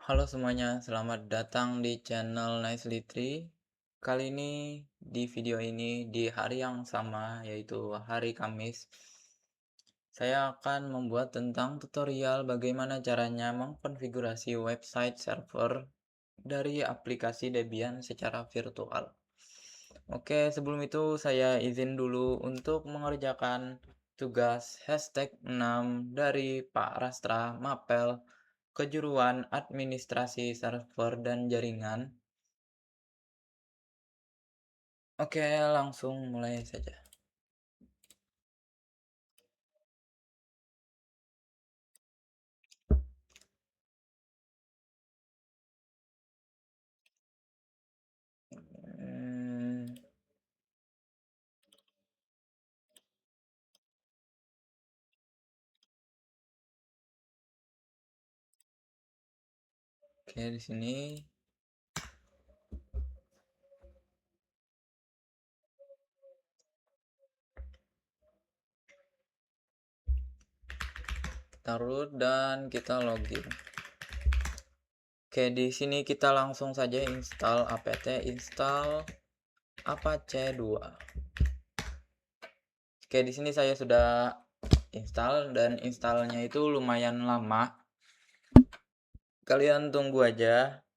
Halo semuanya, selamat datang di channel Nicely Tree. Kali ini di video ini di hari yang sama yaitu hari Kamis, saya akan membuat tentang tutorial bagaimana caranya mengkonfigurasi website server dari aplikasi Debian secara virtual. Oke, sebelum itu saya izin dulu untuk mengerjakan tugas hashtag 6 dari Pak Rastra Mapel Kejuruan Administrasi Server dan Jaringan. Oke, langsung mulai saja. Hmm, oke, di sini kita root dan kita login. Oke, di sini kita langsung saja install apt install apache 2. Oke, di sini saya sudah install dan installnya itu lumayan lama. Kalian tunggu aja.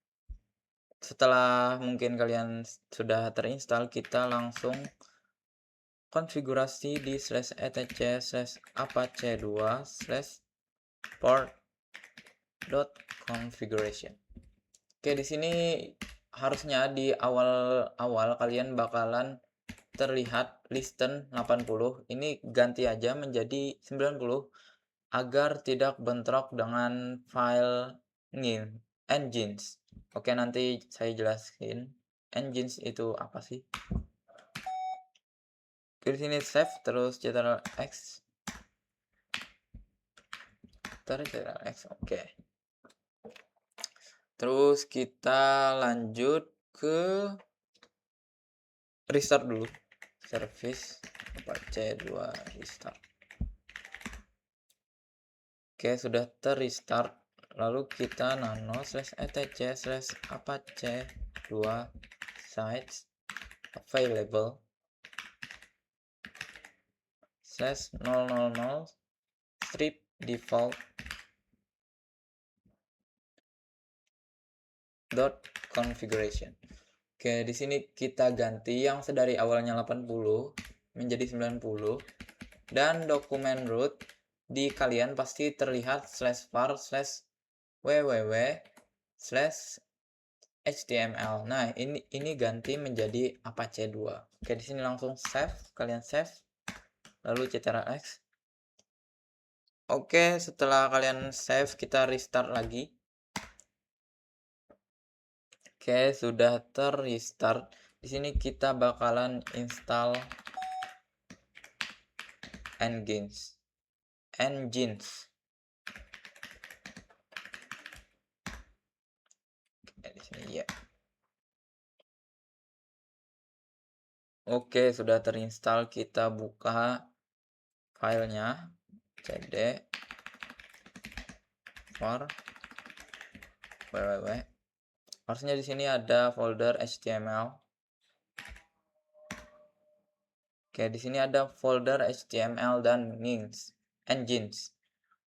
Setelah mungkin kalian sudah terinstall, kita langsung konfigurasi di /etc/apache2/port.configuration. Oke, di sini harusnya di awal-awal kalian bakalan terlihat listen 80. Ini ganti aja menjadi 90 agar tidak bentrok dengan file engines. Oke, nanti saya jelasin engines itu apa sih. Di sini save terus Ctrl X. Ctrl X. Oke. Terus kita lanjut ke restart dulu. Service apache 2 restart. Oke, sudah terrestart. Lalu kita nano /etc/apache 2 sites available /000 strip default .configuration. Oke, di sini kita ganti yang sedari awalnya 80 menjadi 90 dan dokumen root di kalian pasti terlihat /var/www/html. Nah, ini ganti menjadi apache 2. Oke, di sini langsung save, kalian save lalu Ctrl X. Oke, setelah kalian save kita restart lagi. Oke, sudah terrestart. Di sini kita bakalan install engines. Oke, di sini ya. Oke, sudah terinstall. Kita buka filenya. cd var www. Harusnya di sini ada folder HTML. Oke, di sini ada folder HTML dan engines.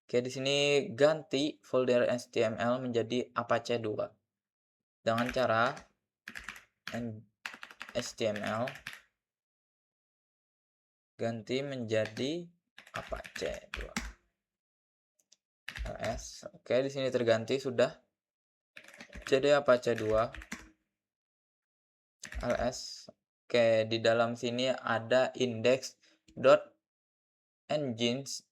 Oke, di sini ganti folder HTML menjadi apache 2 dengan cara HTML ganti menjadi apache 2 ls. Oke, di sini terganti sudah. Jadi apache 2 ls. Oke, di dalam sini ada index.engines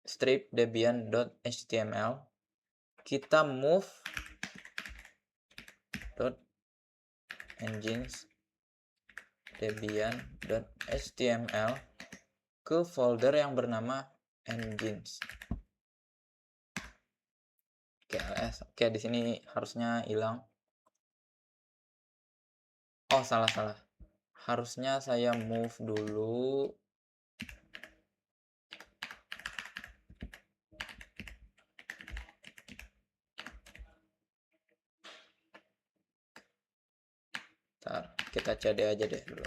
strip debian.html. Kita move .engines debian.html ke folder yang bernama engines. Oke, ls. Oke, di sini harusnya hilang. Oh, salah. Harusnya saya move dulu. Bentar, kita cd aja deh dulu.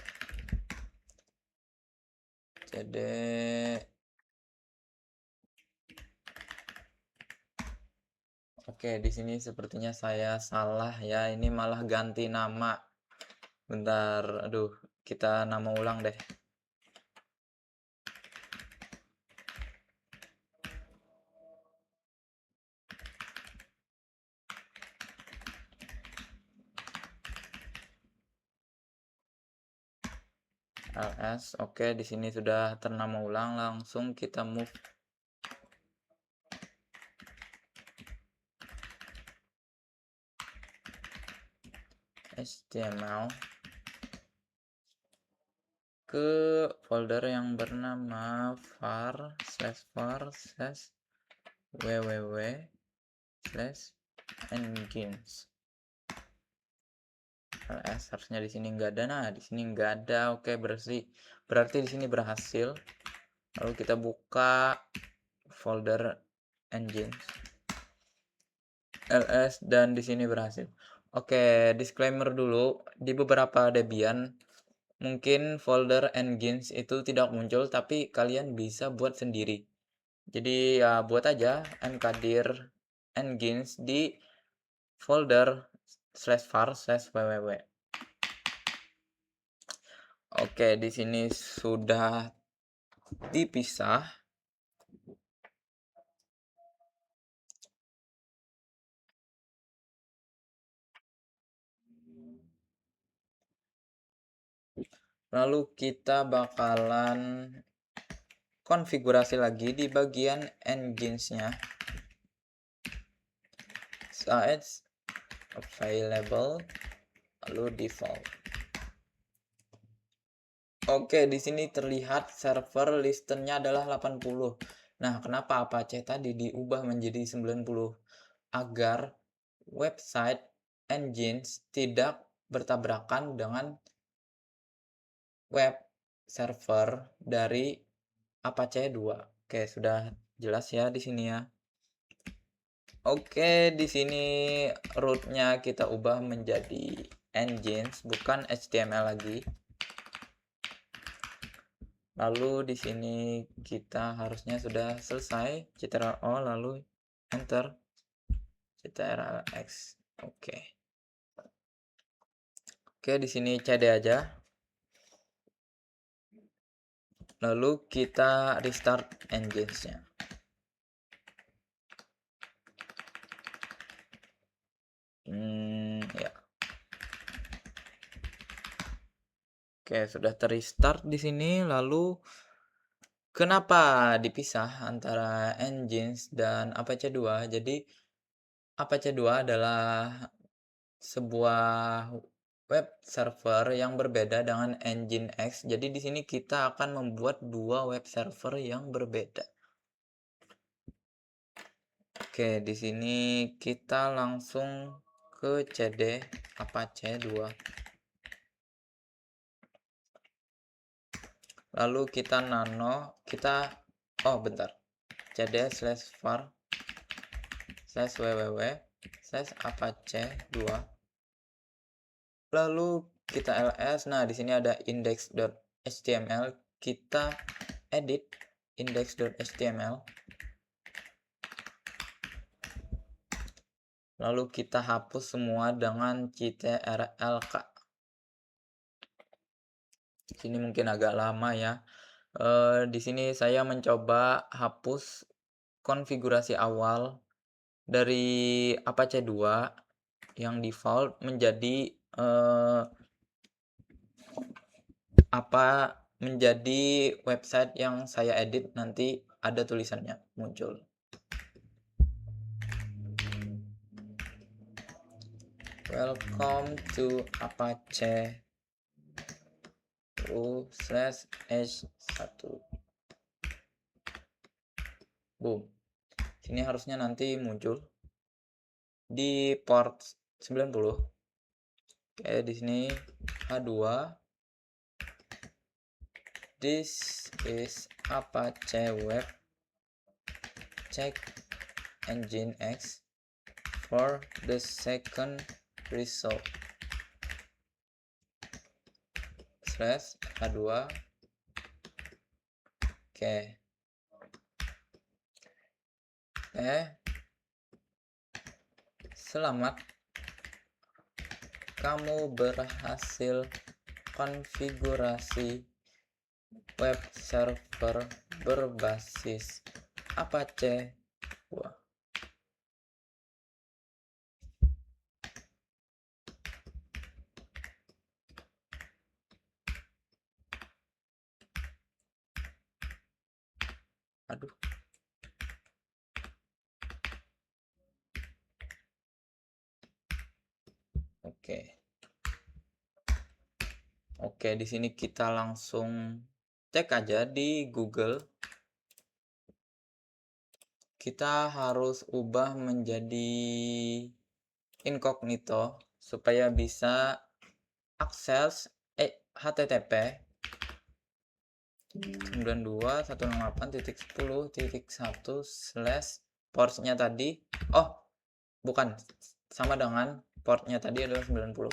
Cd. Oke, di sini sepertinya saya salah ya. Ini malah ganti nama. Bentar, aduh, kita nama ulang deh. ls. Oke, di sini sudah ternama ulang. Langsung kita move. HTML ke folder yang bernama var/www/engines. ls harusnya di sini nggak ada. Nah, di sini nggak ada. Oke, berarti di sini berhasil. Lalu kita buka folder engines ls dan di sini berhasil. Oke, disclaimer dulu, di beberapa Debian mungkin folder engines itu tidak muncul, tapi kalian bisa buat sendiri. Jadi ya buat aja mkdir engines di folder /var/www. Oke, di sini sudah dipisah. Lalu kita bakalan konfigurasi lagi di bagian engines-nya. Size available, lalu default. Oke, di sini terlihat server listennya adalah 80. Nah, kenapa Apache tadi diubah menjadi 90? Agar website engines tidak bertabrakan dengan web server dari Apache 2. Oke, sudah jelas ya di sini ya. Oke, di sini root-nya kita ubah menjadi engines, bukan HTML lagi. Lalu di sini kita harusnya sudah selesai ctrl lalu enter ctrlx. Oke. Oke, di sini cd aja. Lalu kita restart engines-nya. Ya. Oke, sudah terrestart di sini. Lalu kenapa dipisah antara engines dan Apache 2? Jadi Apache 2 adalah sebuah web server yang berbeda dengan Nginx. Jadi di sini kita akan membuat dua web server yang berbeda. Oke, di sini kita langsung ke cd Apache 2. Lalu kita bentar. cd/var/www/apache 2. Lalu kita ls. Nah, di sini ada index.html. Kita edit index.html. Lalu kita hapus semua dengan ctrlk. Sini mungkin agak lama ya. Di sini saya mencoba hapus konfigurasi awal dari Apache 2 yang default menjadi menjadi website yang saya edit, nanti ada tulisannya muncul. Welcome to Apache 2/h1. Boom. Sini harusnya nanti muncul di port 90. Oke, di sini H2. This is Apache web. Check Nginx for the second result. slash h2. Oke. Selamat, kamu berhasil konfigurasi web server berbasis Apache. Wah, aduh. Oke. Oke, di sini kita langsung cek aja di Google. Kita harus ubah menjadi incognito supaya bisa akses HTTP 92.168.10.1 tadi. Oh, bukan. Sama dengan portnya tadi adalah 90.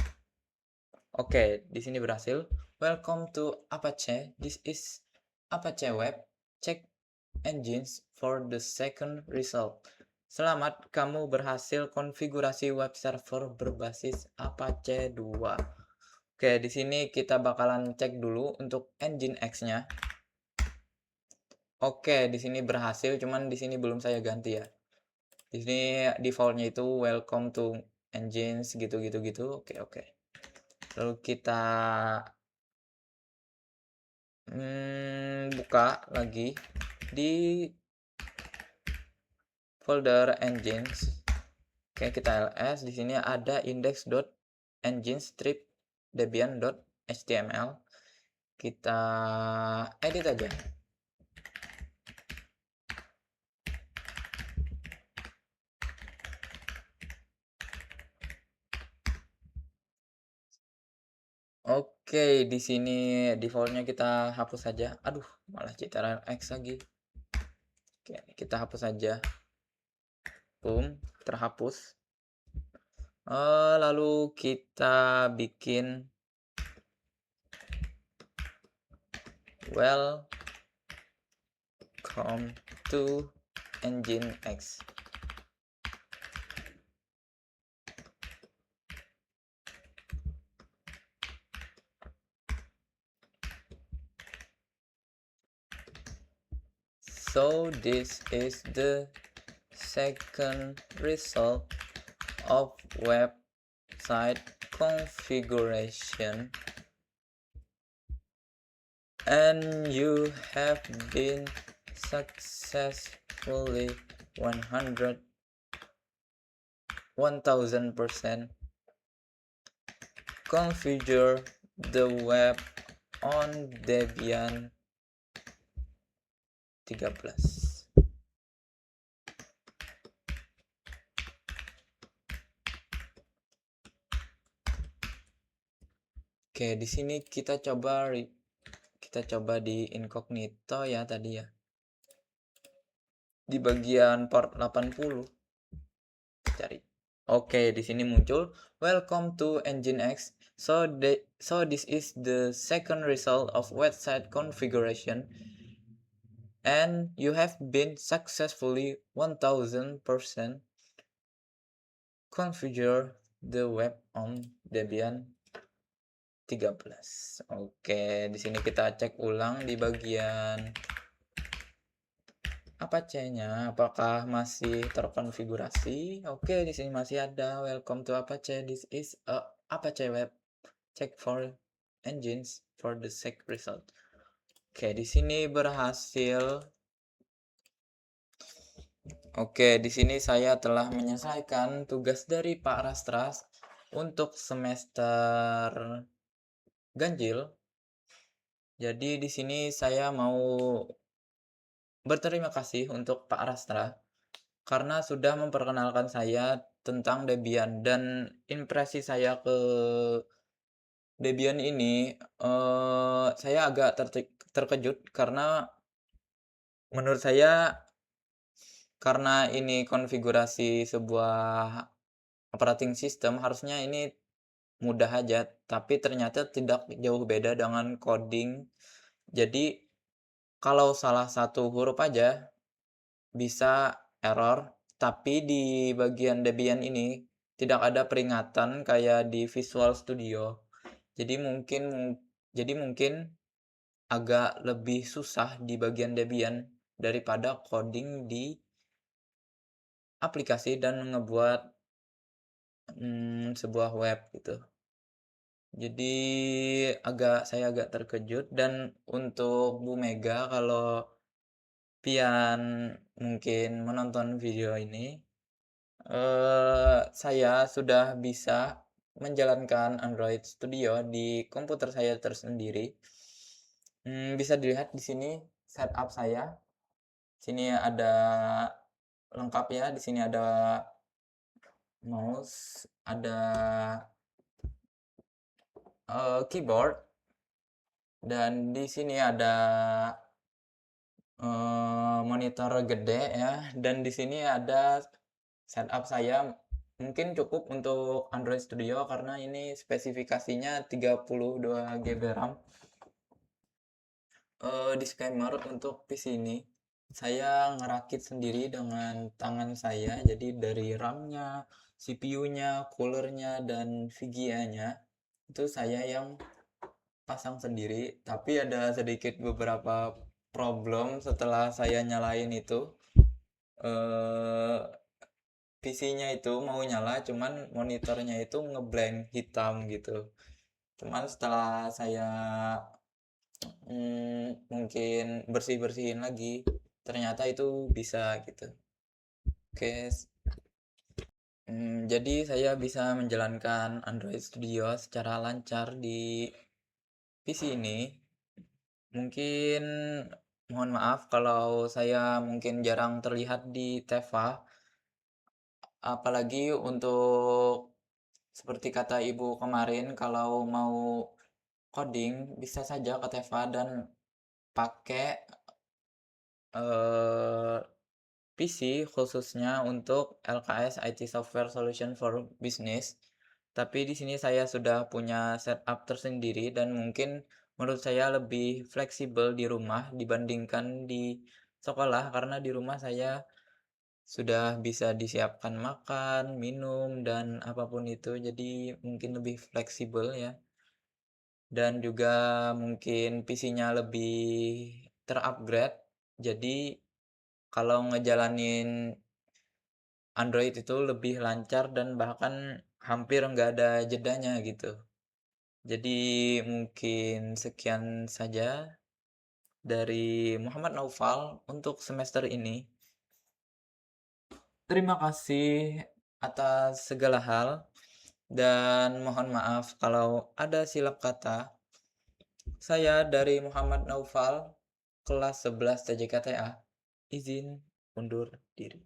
Oke, di sini berhasil. Welcome to Apache. This is Apache Web. Check engines for the second result. Selamat, kamu berhasil konfigurasi web server berbasis Apache 2. Oke, di sini kita bakalan cek dulu untuk engine X-nya. Oke, di sini berhasil, cuman di sini belum saya ganti ya. Di sini defaultnya itu welcome to engines gitu. Oke. Lalu kita buka lagi di folder engines. Oke, kita ls. Di sini ada index.engine-debian.html. Kita edit aja. Oke, di sini defaultnya kita hapus saja. Aduh, malah citra X lagi. Oke, kita hapus saja. Boom, terhapus. Lalu kita bikin welcome to engine X. So this is the second result of website configuration, and you have been successfully 1000% configure the web on Debian 13. Oke, di sini kita coba di incognito ya tadi ya. Di bagian port 80. Cari. Oke, di sini muncul welcome to Nginx. So this is the second result of website configuration, and you have been successfully 1000% configure the web on Debian 13. Oke, di sini kita cek ulang di bagian Apache-nya apakah masih terkonfigurasi. Oke, di sini masih ada welcome to Apache. This is a Apache web. Check for engines for the seek result. Oke, di sini berhasil. Oke, di sini saya telah menyelesaikan tugas dari Pak Rastras untuk semester ganjil. Jadi di sini saya mau berterima kasih untuk Pak Rastra karena sudah memperkenalkan saya tentang Debian, dan impresi saya ke Debian ini saya agak terkejut karena menurut saya, karena ini konfigurasi sebuah operating system, harusnya ini mudah aja, tapi ternyata tidak jauh beda dengan coding. Jadi, kalau salah satu huruf aja bisa error, tapi di bagian Debian ini tidak ada peringatan kayak di Visual Studio. Jadi mungkin mungkin agak lebih susah di bagian Debian daripada coding di aplikasi dan ngebuat, sebuah web gitu. Jadi saya agak terkejut dan untuk Bu Mega kalau pian mungkin menonton video ini, saya sudah bisa menjalankan Android Studio di komputer saya tersendiri. Bisa dilihat di sini setup saya. Sini ada lengkap ya, di sini ada mouse, ada, keyboard, dan di sini ada, monitor gede ya, dan di sini ada setup saya. Mungkin cukup untuk Android Studio karena ini spesifikasinya 32 GB RAM. Disclaimer untuk PC ini, saya ngerakit sendiri dengan tangan saya, jadi dari RAM-nya, CPU-nya, cooler-nya, dan VGA-nya, itu saya yang pasang sendiri, tapi ada sedikit beberapa problem setelah saya nyalain itu, PC-nya itu mau nyala, cuman monitornya itu ngeblank hitam gitu. Cuman setelah saya mungkin bersih-bersihin lagi, ternyata itu bisa gitu. Oke, jadi saya bisa menjalankan Android Studio secara lancar di PC ini. Mungkin mohon maaf kalau saya mungkin jarang terlihat di Teva, apalagi untuk seperti kata Ibu kemarin kalau mau coding bisa saja ke Teva dan pakai, eee PC khususnya untuk LKS IT Software Solution for Business. Tapi di sini saya sudah punya setup tersendiri dan mungkin menurut saya lebih fleksibel di rumah dibandingkan di sekolah karena di rumah saya sudah bisa disiapkan makan, minum, dan apapun itu. Jadi mungkin lebih fleksibel ya. Dan juga mungkin PC-nya lebih terupgrade. Jadi kalau ngejalanin Android itu lebih lancar dan bahkan hampir nggak ada jedanya gitu. Jadi mungkin sekian saja dari Muhammad Naufal untuk semester ini. Terima kasih atas segala hal dan mohon maaf kalau ada silap kata. Saya dari Muhammad Naufal, kelas 11 TJKTA, izin undur diri.